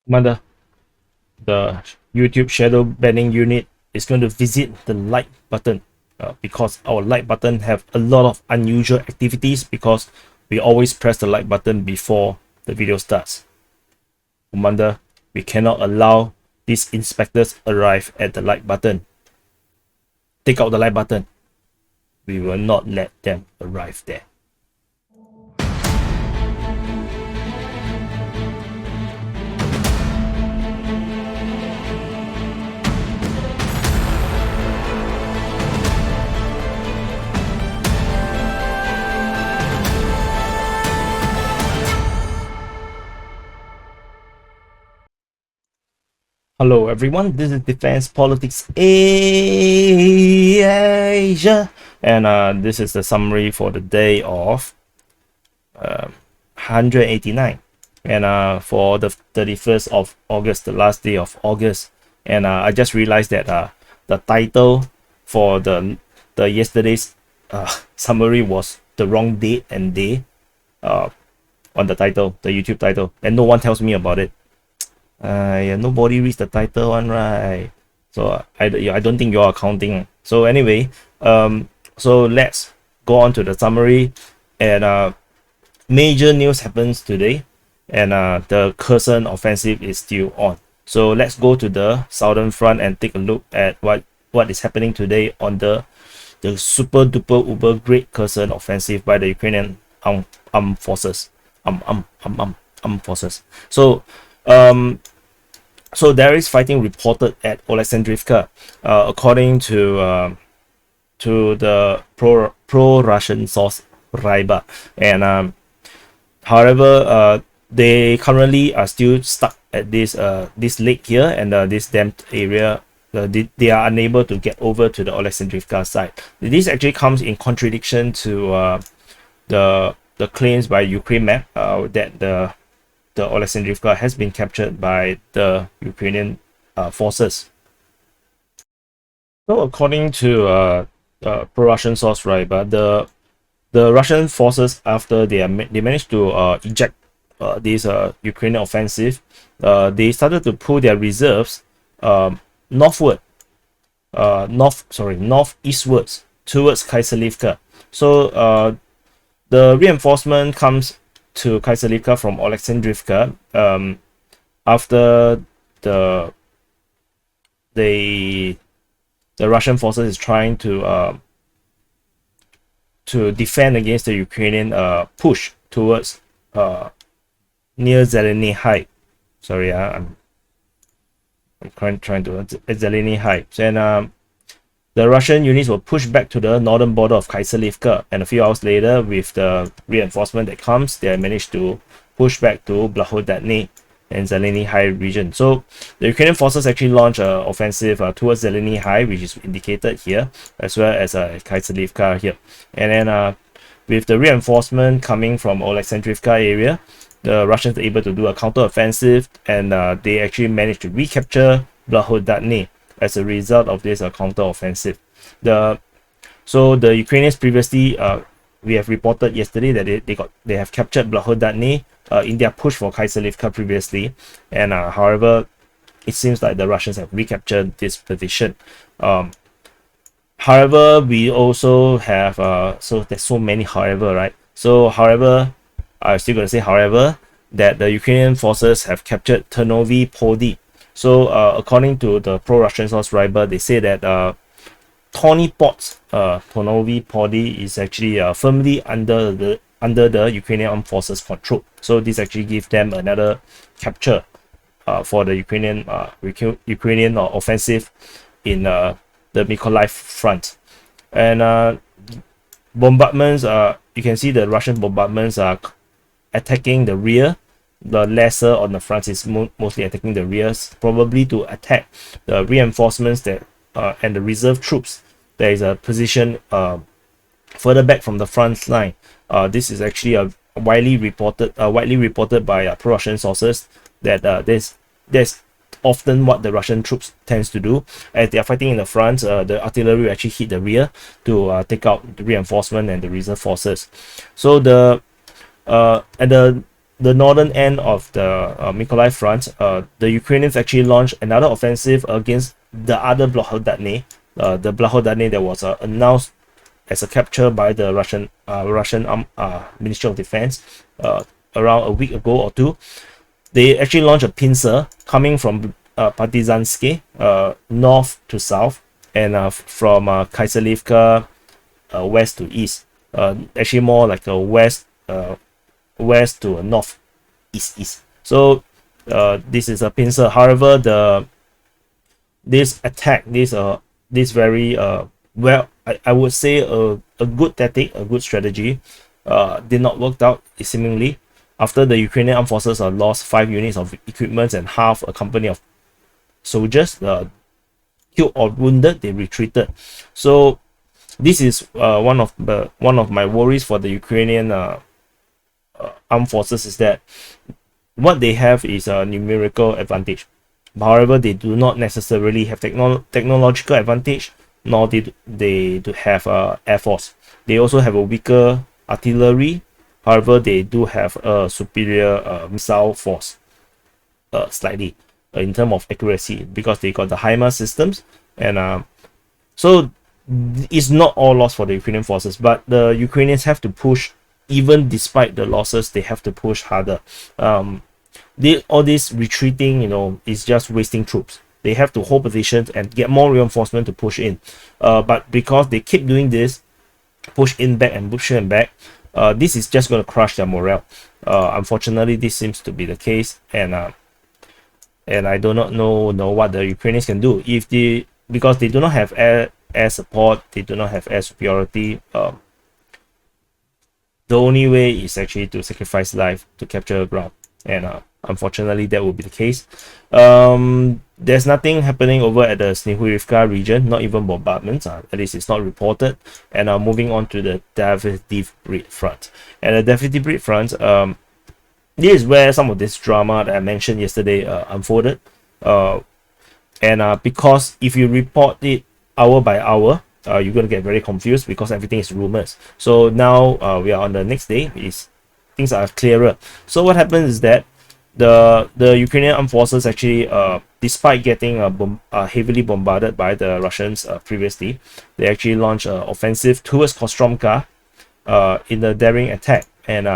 Commander, the YouTube shadow banning unit is going to visit the like button because our like button have a lot of unusual activities because we always press the like button before the video starts. Commander, we cannot allow these inspectors arrive at the like button. Take out the like button. We will not let them arrive there. Hello everyone, this is Defense Politics Asia, and this is the summary for the day of 189, and for the 31st of August, the last day of August. And I just realized that the title for the yesterday's summary was the wrong date and day on the title, the YouTube title, and no one tells me about it. Yeah, nobody reads the title one, right? So I don't think you're counting. So anyway, so let's go on to the summary. And major news happens today, and the Kherson Offensive is still on. So let's go to the Southern Front and take a look at what is happening today on the super duper uber great Kherson Offensive by the Ukrainian armed forces. Armed forces. So so there is fighting reported at Oleksandrivka, according to the pro-Russian source Ryba. And however, they currently are still stuck at this lake here and this damped area. They are unable to get over to the Oleksandrivka side. This actually comes in contradiction to the claims by Ukraine map that the Oleksandrivka has been captured by the Ukrainian forces. So according to pro-Russian source Ryba, the Russian forces, after they managed to eject this Ukrainian offensive, they started to pull their reserves northeastwards towards Kyselivka. So the reinforcement comes to Kyselivka from Oleksandrivka after the Russian forces is trying to defend against the Ukrainian push towards near Zelenyi Hai. Sorry, I'm trying to Zelenyi Hai. And the Russian units were pushed back to the northern border of Kyselivka, and a few hours later, with the reinforcement that comes, they managed to push back to Blahodatne and Zelenyi Hai region. So the Ukrainian forces actually launched an offensive towards Zelenyi Hai, which is indicated here, as well as Kyselivka here. And then with the reinforcement coming from Oleksandrivka area, the Russians were able to do a counter-offensive, and they actually managed to recapture Blahodatne as a result of this counter-offensive. So the Ukrainians previously, we have reported yesterday that they have captured Blahodatne in their push for Kyselivka previously, and however, it seems like the Russians have recaptured this position. However, we also have so there's so many however, right? So however, I'm still gonna say however, that the Ukrainian forces have captured Ternovi Pody. So according to the pro-Russian source Ryba, they say that Ternovi Pody is actually firmly under the Ukrainian armed forces control. So this actually gives them another capture for the Ukrainian offensive in the Mykolaiv Front. And bombardments, you can see the Russian bombardments are attacking the rear. The lesser on the front is mostly attacking the rears, probably to attack the reinforcements that and the reserve troops. There is a position further back from the front line. This is actually widely reported by pro-Russian sources that there's often what the Russian troops tends to do as they are fighting in the front. The artillery will actually hit the rear to take out the reinforcement and the reserve forces. So the northern end of the Mykolaiv Front, the Ukrainians actually launched another offensive against the other Blahodatne, the Blahodatne that was announced as a capture by the Russian Ministry of Defense around a week ago or two. They actually launched a pincer coming from Partizanske, north to south, and from Kyselivka, west to east. Actually more like a west to a north east. So this is a pincer. However, this attack, this very well, I would say a good tactic, a good strategy, did not work out seemingly. After the Ukrainian armed forces lost 5 units of equipment and half a company of soldiers killed or wounded, they retreated. So this is one of my worries for the Ukrainian armed forces, is that what they have is a numerical advantage. However, they do not necessarily have technological advantage, nor did they do have air force. They also have a weaker artillery. However, they do have a superior missile force, slightly in terms of accuracy, because they got the HIMARS systems. And so it's not all lost for the Ukrainian forces, but the Ukrainians have to push. Even despite the losses, they have to push harder. All this retreating, is just wasting troops. They have to hold positions and get more reinforcement to push in. But because they keep doing this, push in back and push in back, this is just going to crush their morale. Unfortunately, this seems to be the case, and I do not know what the Ukrainians can do because they do not have air support, they do not have air superiority. The only way is actually to sacrifice life to capture ground, and unfortunately that will be the case. There's nothing happening over at the Snehurivka region, not even bombardments, at least it's not reported. And moving on to the Davydiv Brid Front. And the Davydiv Brid Front, this is where some of this drama that I mentioned yesterday unfolded. Because if you report it hour by hour, you're going to get very confused because everything is rumors. So now we are on the next day, things are clearer. So what happens is that the Ukrainian armed forces actually, despite getting heavily bombarded by the Russians previously, they actually launched an offensive towards Kostromka in a daring attack. And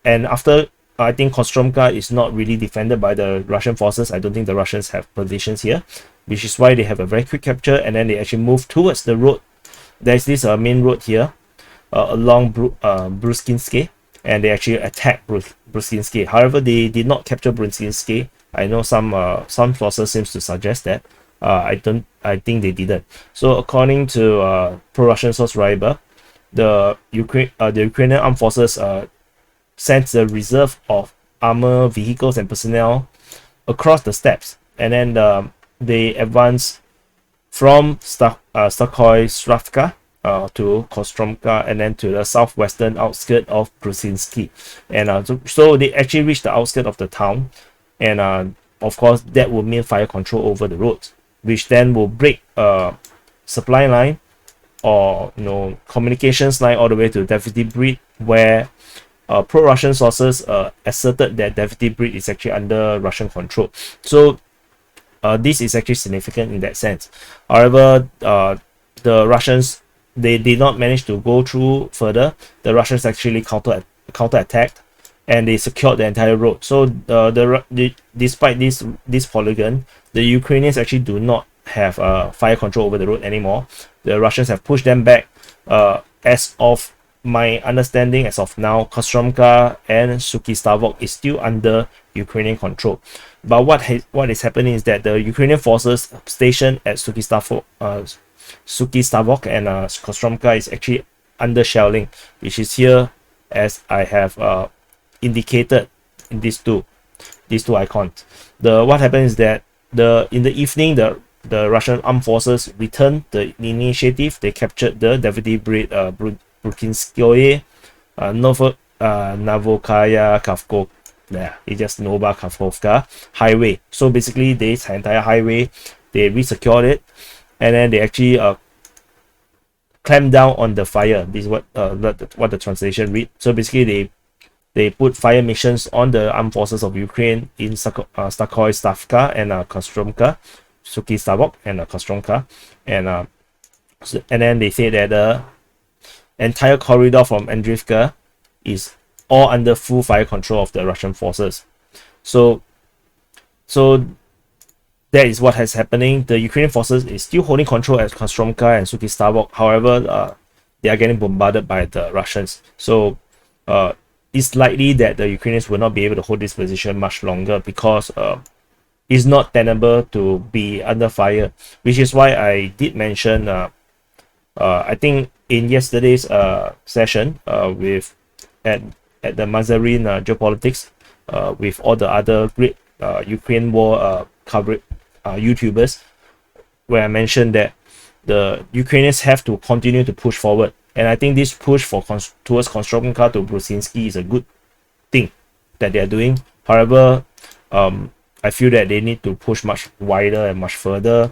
after, I think Kostromka is not really defended by the Russian forces. I don't think the Russians have positions here, which is why they have a very quick capture, and then they actually move towards the road. There's this main road here along Bruskynske, and they actually attacked Bruskynske. However, they did not capture Bruskynske. I know some sources seems to suggest that. I think they didn't. So according to pro-Russian source Ryber, the Ukrainian armed forces sent the reserve of armor, vehicles, and personnel across the steppes, and then they advanced from Stokoy-Stravka to Kostromka, and then to the southwestern outskirts of Bruskynske. And so they actually reached the outskirts of the town, and of course that will mean fire control over the roads, which then will break supply line or communications line all the way to Davydiv Brid, where pro-Russian sources asserted that Davydiv Brid is actually under Russian control. So this is actually significant in that sense. However, the Russians, they did not manage to go through further. The Russians actually counter-attacked, and they secured the entire road. So despite this polygon, the Ukrainians actually do not have fire control over the road anymore. The Russians have pushed them back. As of my understanding, as of now, Kostromka and Suky Stavok is still under Ukrainian control. But what is happening is that the Ukrainian forces stationed at Suky Stavok and Kostromka is actually under shelling, which is here as I have indicated in these two icons. What happened is that in the evening, the Russian armed forces returned the initiative. They captured the Davydiv Brid Bruskynske, Novokaya Kavkov. It's just Nova Kavkovka highway. So basically, this entire highway, they resecured it, and then they actually clamped down on the fire. This is what the translation read. So basically, they put fire missions on the armed forces of Ukraine in Stavka and Kostromka, Suki Stavok and Kostromka, and then they say that the entire corridor from Andrivka is all under full fire control of the Russian forces. So that is what is happening. The Ukrainian forces is still holding control at Kostromka and Suki Stavok. However, they are getting bombarded by the Russians. So it's likely that the Ukrainians will not be able to hold this position much longer, because it's not tenable to be under fire, which is why I did mention I think in yesterday's session with at the Mazarin Geopolitics with all the other great Ukraine war coverage YouTubers, where I mentioned that the Ukrainians have to continue to push forward, and I think this push towards Kostromka to Bruskynske is a good thing that they are doing. However, I feel that they need to push much wider and much further.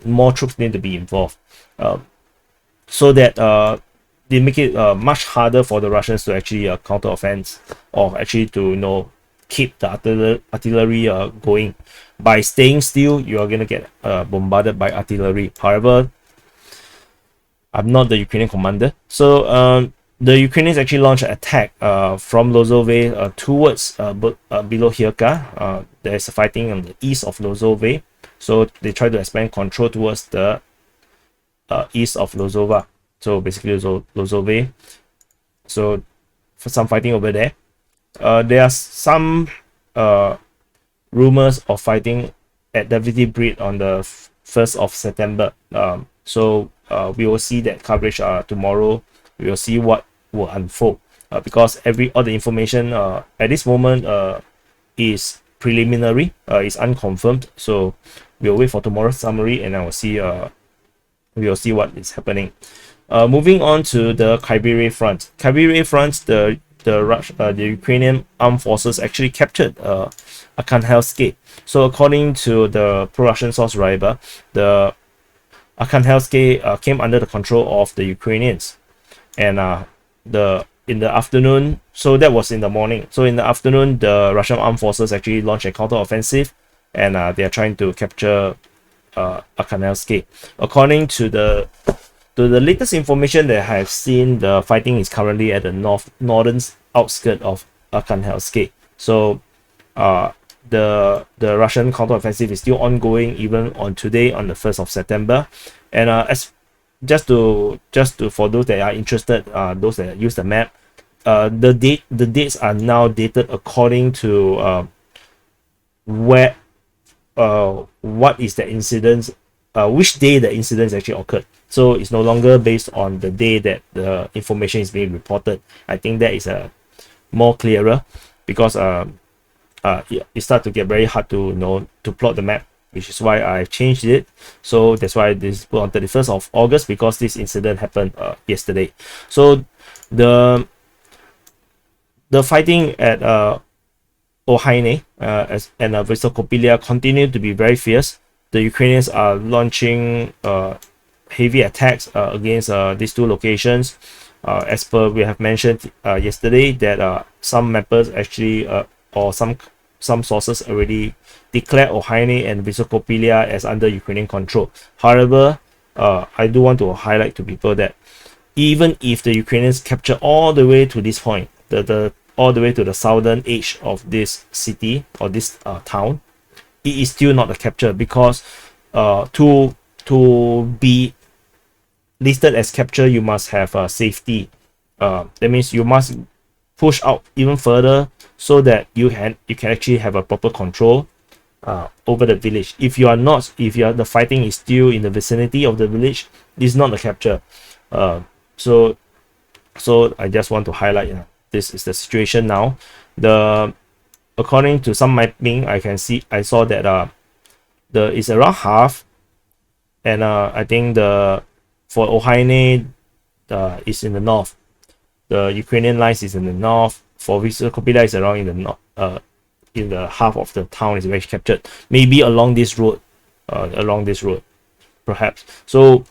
More troops need to be involved, so that they make it much harder for the Russians to actually counter-offense, or actually to keep the artillery going. By staying still, you are gonna get bombarded by artillery. However, I'm not the Ukrainian commander, so the Ukrainians actually launched an attack from Lozove towards below Hirka. There's fighting on the east of Lozove, so they try to expand control towards the east of Lozova. So basically Lozove. So for some fighting over there. There are some rumors of fighting at Davydiv Brid on the 1st of September. So we will see that coverage tomorrow. We will see what will unfold, because all the information at this moment is preliminary, is unconfirmed. So we'll wait for tomorrow's summary, and we will see what is happening. Moving on to the Kryvyi Rih Front. Kryvyi Rih Front, the Ukrainian armed forces actually captured Arkhanhelske. So according to the pro-Russian source Ryber, the Arkhanhelske came under the control of the Ukrainians, and in the afternoon, so that was in the morning. So in the afternoon, the Russian armed forces actually launched a counter-offensive, and they are trying to capture Arkhanhelske. According to the latest information that I have seen, the fighting is currently at the northern outskirts of Arkhanhelske. So the Russian counteroffensive is still ongoing even on today, on the 1st of September. And as just to for those that are interested, those that use the map, the dates are now dated according to what is the incident, which day the incidents actually occurred. So it's no longer based on the day that the information is being reported. I think that is more clearer, because it starts to get very hard to plot the map, which is why I changed it. So that's why this is put on 31st of August, because this incident happened yesterday. So the fighting at Olhyne and Vysokopillya continue to be very fierce. The Ukrainians are launching heavy attacks against these two locations. As per we have mentioned yesterday, that some mappers actually or some sources already declared Olhyne and Vysokopillya as under Ukrainian control. However, I do want to highlight to people that even if the Ukrainians capture all the way to this point, all the way to the southern edge of this city or this town, it is still not a capture, because to be listed as capture, you must have safety. That means you must push out even further, so that you can actually have a proper control over the village. If the fighting is still in the vicinity of the village, this is not a capture. So I just want to highlight this is the situation now. According to some mapping, I saw that it's around half, and I think for Olhyne is in the north. The Ukrainian lines is in the north. For Vysokopillya is around in the north, in the half of the town is actually captured. Maybe along this road, perhaps. So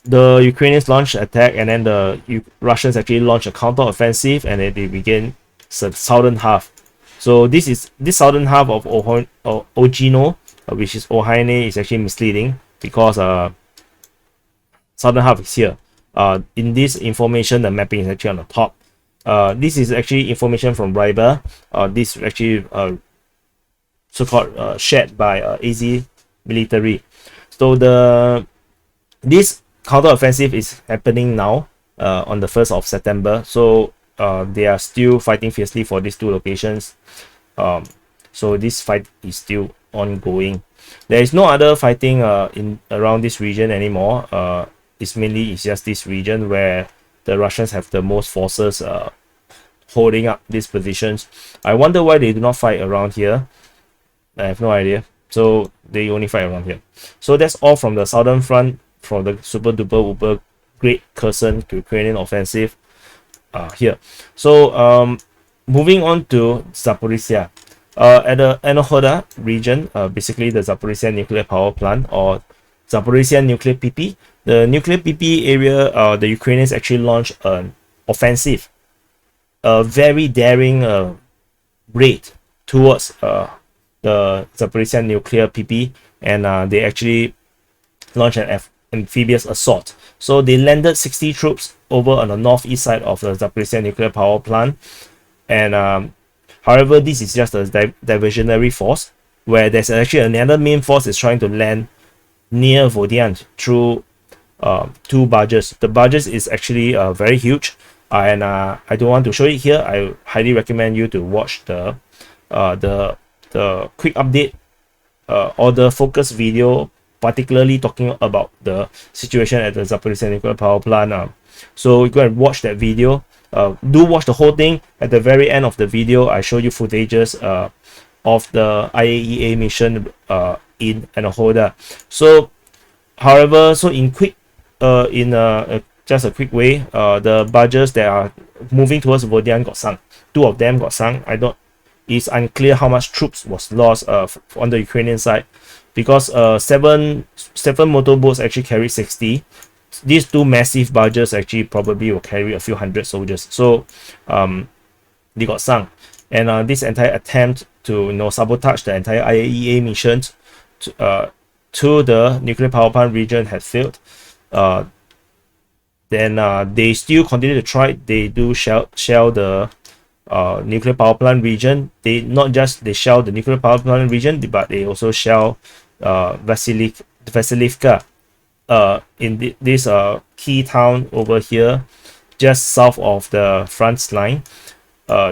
the Ukrainians launched attack, and then the Russians actually launched a counter-offensive, and then they began the southern half. So this southern half of Ojino, which is Olhyne, is actually misleading because southern half is here. In this information, the mapping is actually on the top. This is actually information from Riber. This is actually so-called shared by AZ military. So this counter-offensive is happening now on the 1st of September. So they are still fighting fiercely for these two locations. So this fight is still ongoing. There is no other fighting in around this region anymore. It's just this region where the Russians have the most forces holding up these positions. I wonder why they do not fight around here. I have no idea. So they only fight around here. So that's all from the southern front, from the super duper uber great Kherson Ukrainian offensive here. So moving on to Zaporizhzhia. At the Enohoda region, basically the Zaporizhzhia nuclear power plant, or Zaporizhzhia nuclear PP. The nuclear PP area, the Ukrainians actually launched an offensive, a very daring raid towards the Zaporizhzhia nuclear PP, and they actually launched an amphibious assault. So they landed 60 troops over on the northeast side of the Zaporizhzhia nuclear power plant, and however, this is just a diversionary force, where there's actually another main force is trying to land near Vodiane through two barges. The barges is actually very huge, and I don't want to show it here. I highly recommend you to watch the quick update or the focus video, particularly talking about the situation at the Zaporizhzhia nuclear power plant. So you go and watch that video. Do watch the whole thing. At the very end of the video, I show you footages of the IAEA mission in Enohoda. So, however, so in quick, just a quick way, the barges that are moving towards Vodiane got sunk. Two of them got sunk. It's unclear how much troops was lost on the Ukrainian side, because seven motorboats actually carried 60. These two massive barges actually probably will carry a few hundred soldiers. So they got sunk, and this entire attempt to sabotage the entire IAEA mission to the nuclear power plant region had failed. Then they still continue to try. They do shell the nuclear power plant region. They shell the nuclear power plant region, but they also shell Vasilivka, in this key town over here, just south of the front line.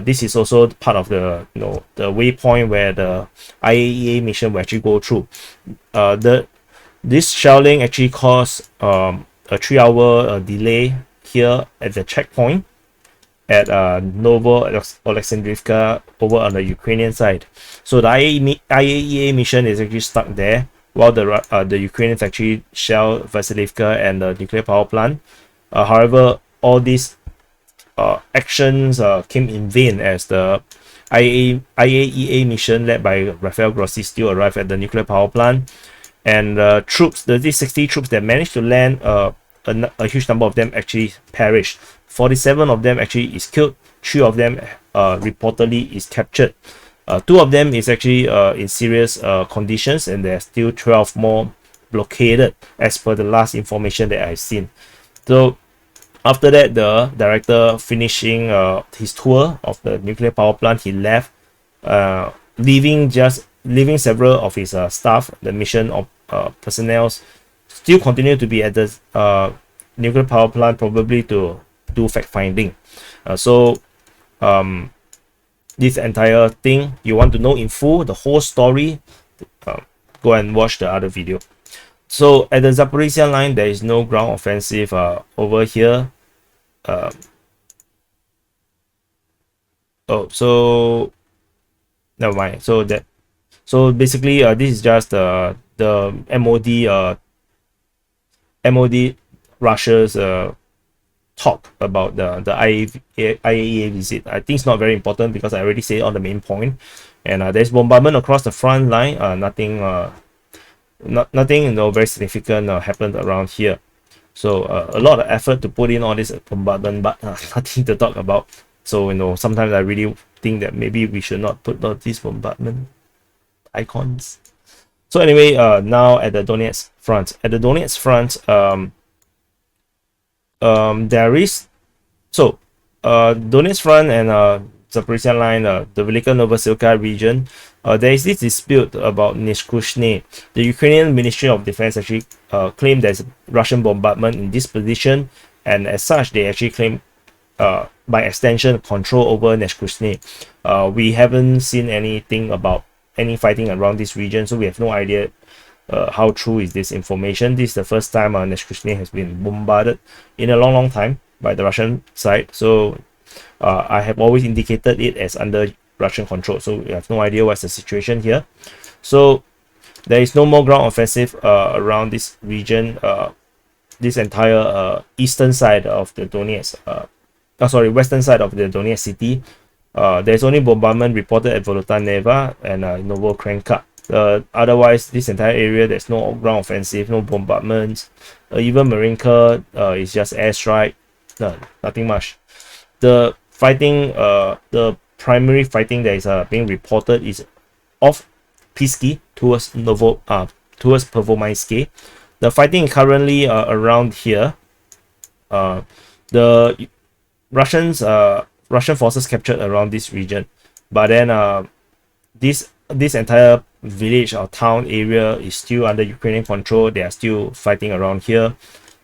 This is also part of the the waypoint where the IAEA mission will actually go through. This shelling actually caused a 3-hour delay here at the checkpoint at Oleksandrivka over on the Ukrainian side. So the IAEA mission is actually stuck there, while the Ukrainians actually shell Vasilivka and the nuclear power plant. However, all these actions came in vain, as the IAEA mission led by Rafael Grossi still arrived at the nuclear power plant, and these 60 troops that managed to land, a huge number of them actually perished. 47 of them actually is killed. 3 of them reportedly is captured. 2 of them is actually in serious conditions, and there are still 12 more blockaded as per the last information that I've seen. So after that, the director finishing his tour of the nuclear power plant, he left, leaving several of his staff, the mission of personnel, still continue to be at the nuclear power plant, probably to do fact finding. This entire thing, you want to know in full the whole story, go and watch the other video. So at the Zaporizhzhia line, there is no ground offensive over here. So never mind. So basically, this is just the MoD Russia's talk about the IAEA visit. I think it's not very important because I already said on the main point. And there's bombardment across the front line. Nothing very significant happened around here. So a lot of effort to put in all this bombardment, but nothing to talk about. So sometimes I really think that maybe we should not put all these bombardment icons. So anyway, now at the Donetsk front. At the Donetsk front, there is Donetsk front and Zaporizhzhia Line, the Velika region. There is this dispute about Neskuchne. The Ukrainian Ministry of Defense actually claimed there's Russian bombardment in this position, and as such, they actually claim, by extension, control over Neskuchne. We haven't seen anything about any fighting around this region, so we have no idea how true is this information. This is the first time Neskuchne has been bombarded in a long time by the Russian side. So I have always indicated it as under Russian control, so we have no idea what's the situation here. So there is no more ground offensive around this region, this entire eastern side of the Donetsk, western side of the Donetsk city. There's only bombardment reported at Vodiane and Novokrenka. Otherwise, this entire area, there's no ground offensive, no bombardments. Even Marinka is just airstrike, nothing much. The fighting, the primary fighting that is being reported is off Pisky towards Pervomaisky. The fighting currently around here. The Russian forces captured around this region, but then this entire village or town area is still under Ukrainian control. They are still fighting around here,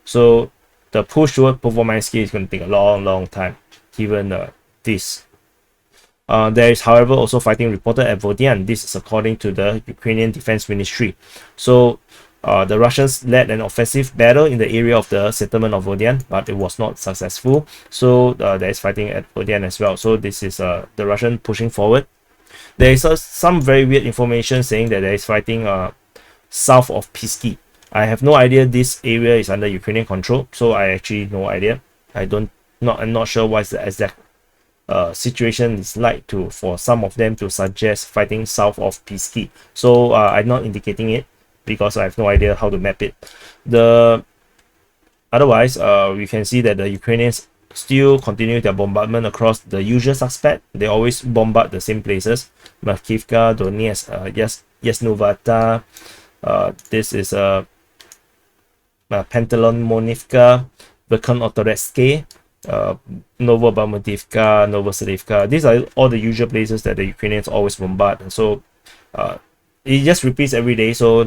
so the push toward Pervomaisky is going to take a long time, given this. There is, however, also fighting reported at Vodiane. This is according to the Ukrainian Defense Ministry. So the Russians led an offensive battle in the area of the settlement of Vodiane, but it was not successful. So there is fighting at Vodiane as well. So this is the Russian pushing forward. There is some very weird information saying that there is fighting south of Pisky. I have no idea this area is under Ukrainian control, so I actually no idea. I'm not sure what's the exact situation is like for some of them to suggest fighting south of Pisky. So I'm not indicating it because I have no idea how to map it. Otherwise, we can see that the Ukrainians still continue their bombardment across the usual suspect. They always bombard the same places: Makivka, Donetsk, Yasnovata. This is Pantelon-Monivka, Verkhan-Otoretske, Novobamutivka, Novoselivka. These are all the usual places that the Ukrainians always bombard. And so it just repeats every day. So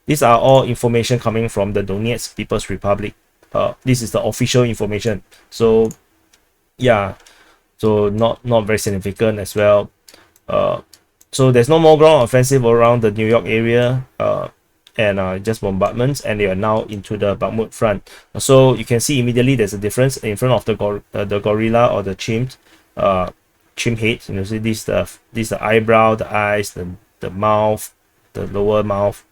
these are all information coming from the Donetsk People's Republic. This is the official information. So yeah, so not very significant as well. So there's no more ground offensive around the New York area, and just bombardments, and they are now into the Bakhmut front. So you can see immediately there's a difference in front of the gorilla or the chimp head. You know, see this the eyebrow, the eyes, the mouth, the lower mouth.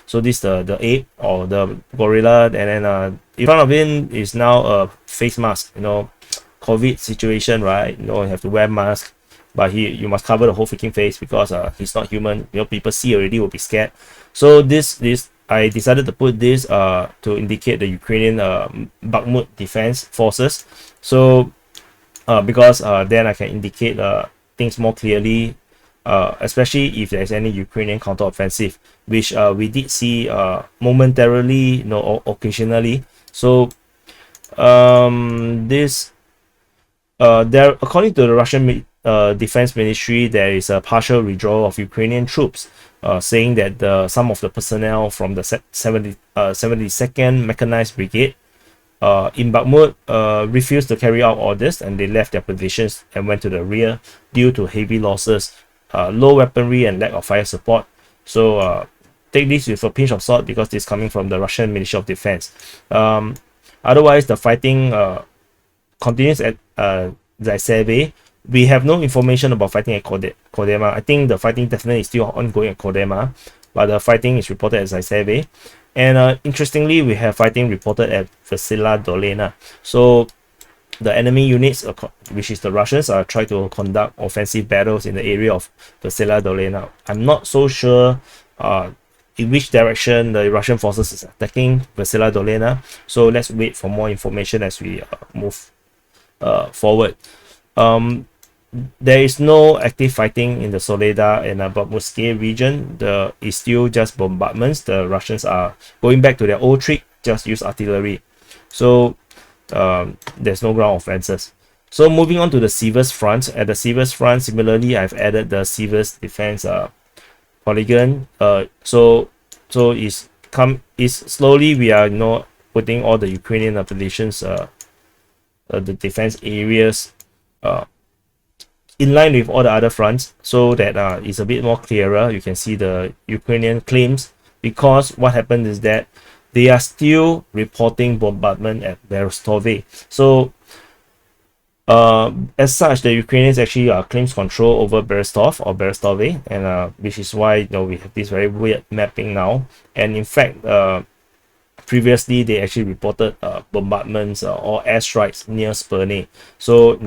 So this the ape or the gorilla, and then in front of him is now a face mask. You know, COVID situation, right? You know, you have to wear mask, but you must cover the whole freaking face because he's not human. You know, people see already will be scared. So this I decided to put this to indicate the Ukrainian Bakhmut defense forces. So because then I can indicate things more clearly, especially if there's any Ukrainian counteroffensive, which we did see momentarily, or occasionally. So there, according to the Russian Defense Ministry, there is a partial withdrawal of Ukrainian troops, saying that some of the personnel from the 72nd Mechanized Brigade in Bakhmut refused to carry out orders, and they left their positions and went to the rear due to heavy losses, low weaponry, and lack of fire support. So take this with a pinch of salt because this is coming from the Russian Ministry of Defense. Otherwise, the fighting continues at Zaporizhzhia. We have no information about fighting at Kodema. I think the fighting definitely is still ongoing at Kodema, but the fighting is reported at Zaporizhzhia. And interestingly, we have fighting reported at Vysokopillya Dolina. So the enemy units, which is the Russians, are trying to conduct offensive battles in the area of Vysokopillya Dolina. I'm not so sure in which direction the Russian forces is attacking Vasila Dolina. So let's wait for more information as we move forward. There is no active fighting in the Soledar and Bakhmutske region. It's still just bombardments. The Russians are going back to their old trick, just use artillery. So there's no ground offenses. So moving on to the Siversk Front. At the Siversk Front, similarly, I've added the Siversk defense polygon. So it's slowly we are putting all the Ukrainian positions, the defense areas, in line with all the other fronts, so that it's a bit more clearer. You can see the Ukrainian claims, because what happened is that they are still reporting bombardment at Berestove. So as such, the Ukrainians actually claims control over Berestov or Berestove, and which is why we have this very weird mapping now. And in fact, previously they actually reported bombardments or airstrikes near Sperne. So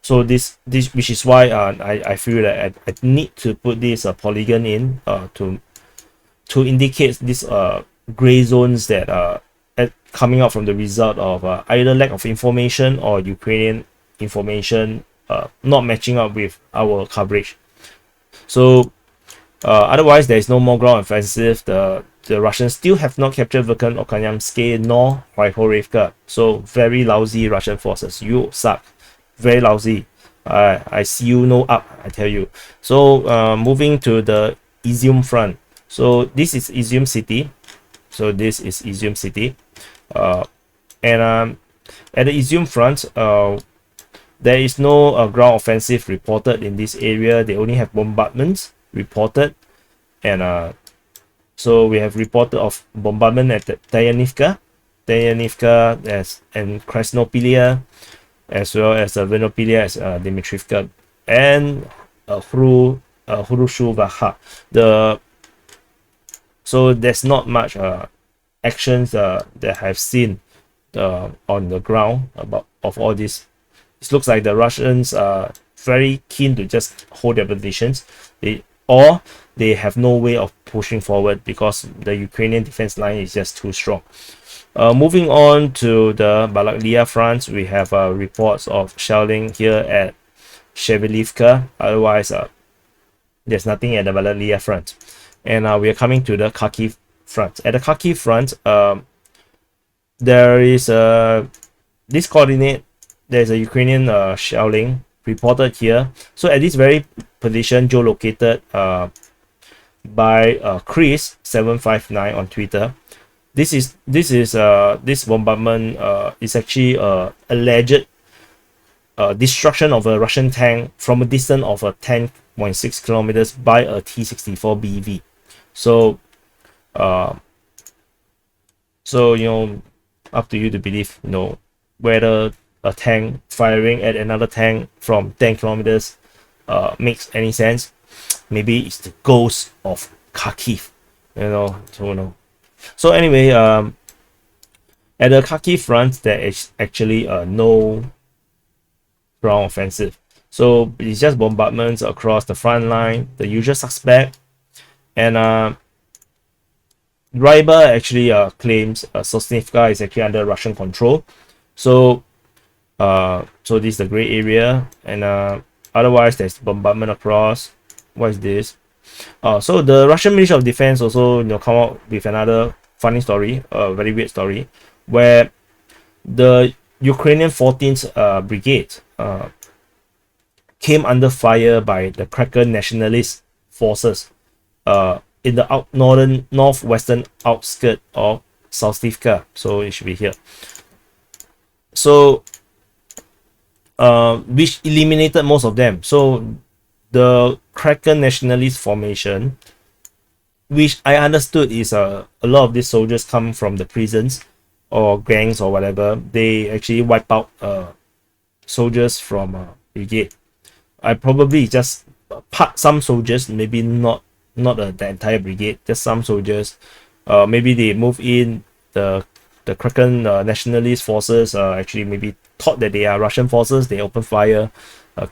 so this which is why I feel that I need to put this polygon in to indicate this gray zones that are coming out from the result of either lack of information or Ukrainian information not matching up with our coverage. So otherwise, there is no more ground offensive. The Russians still have not captured Arkhanhelske nor Mykolaiv. So very lousy Russian forces. You suck. Very lousy. I see you no up, I tell you. So moving to the Izyum Front. So this is Izyum city. And at the Izyum Front, there is no ground offensive reported in this area. They only have bombardments reported, and so we have reported of bombardment at Davydiv and Kostromka, as well as Vinopilya, as Dmitrivka, and thru So there's not much actions that I've seen on the ground of all this. It looks like the Russians are very keen to just hold their positions, or they have no way of pushing forward because the Ukrainian defense line is just too strong. Moving on to the Balakliya Front, we have reports of shelling here at Shchevelivka. Otherwise, there's nothing at the Balakliya Front. And we are coming to the Kharkiv Front. At the Kharkiv Front, there is this coordinate. There's a Ukrainian shelling reported here. So at this very position, geolocated by Chris759 on Twitter. This bombardment is actually alleged destruction of a Russian tank from a distance of 10.6 kilometers by a T-64 BV. So up to you to believe whether a tank firing at another tank from 10 kilometers makes any sense. Maybe it's the ghost of Kharkiv, So anyway, at the Kharkiv Front, there is actually no ground offensive. So it's just bombardments across the front line, the usual suspect. And Ryber actually claims Sosnivka is actually under Russian control. So this is the gray area, and otherwise there's bombardment across. What is this? So the Russian Ministry of Defense also come out with another funny story, a very weird story, where the Ukrainian 14th Brigade came under fire by the Cracker nationalist forces in the northwestern outskirts of Sosnivka. So it should be here. So which eliminated most of them. So the Cracker nationalist formation, which I understood is a lot of these soldiers come from the prisons or gangs or whatever. They actually wipe out soldiers from brigade. I probably just part some soldiers, maybe not the entire brigade, just some soldiers. Maybe they move in. The Kraken nationalist forces actually maybe thought that they are Russian forces. They open fire,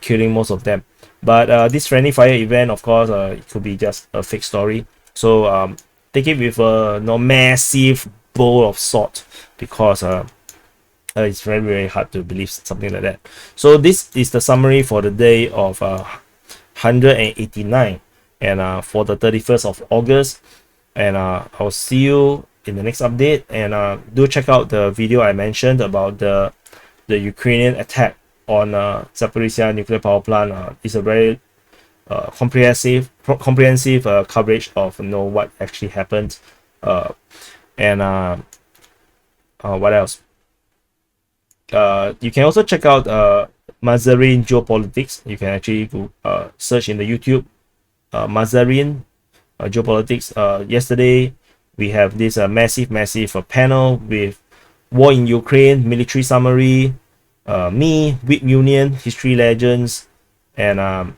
killing most of them. But this friendly fire event, of course, it could be just a fake story. So take it with a massive bowl of salt, because it's very, very hard to believe something like that. So this is the summary for the day of 189, and for the 31st of August. And I'll see you in the next update. And do check out the video I mentioned about the Ukrainian attack on Zaporizhzhia nuclear power plant. It's a very comprehensive coverage of what actually happened. And what else? You can also check out Mazarin geopolitics. You can actually go, search in the YouTube Mazarin geopolitics. Yesterday we have this massive panel with war in Ukraine, military summary, me, Whip Union, history legends, and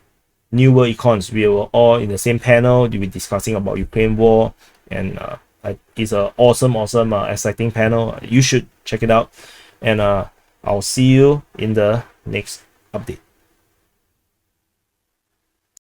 New World Econs. We were all in the same panel. We'll be discussing about Ukraine war, and it's an awesome exciting panel. You should check it out. And I'll see you in the next update.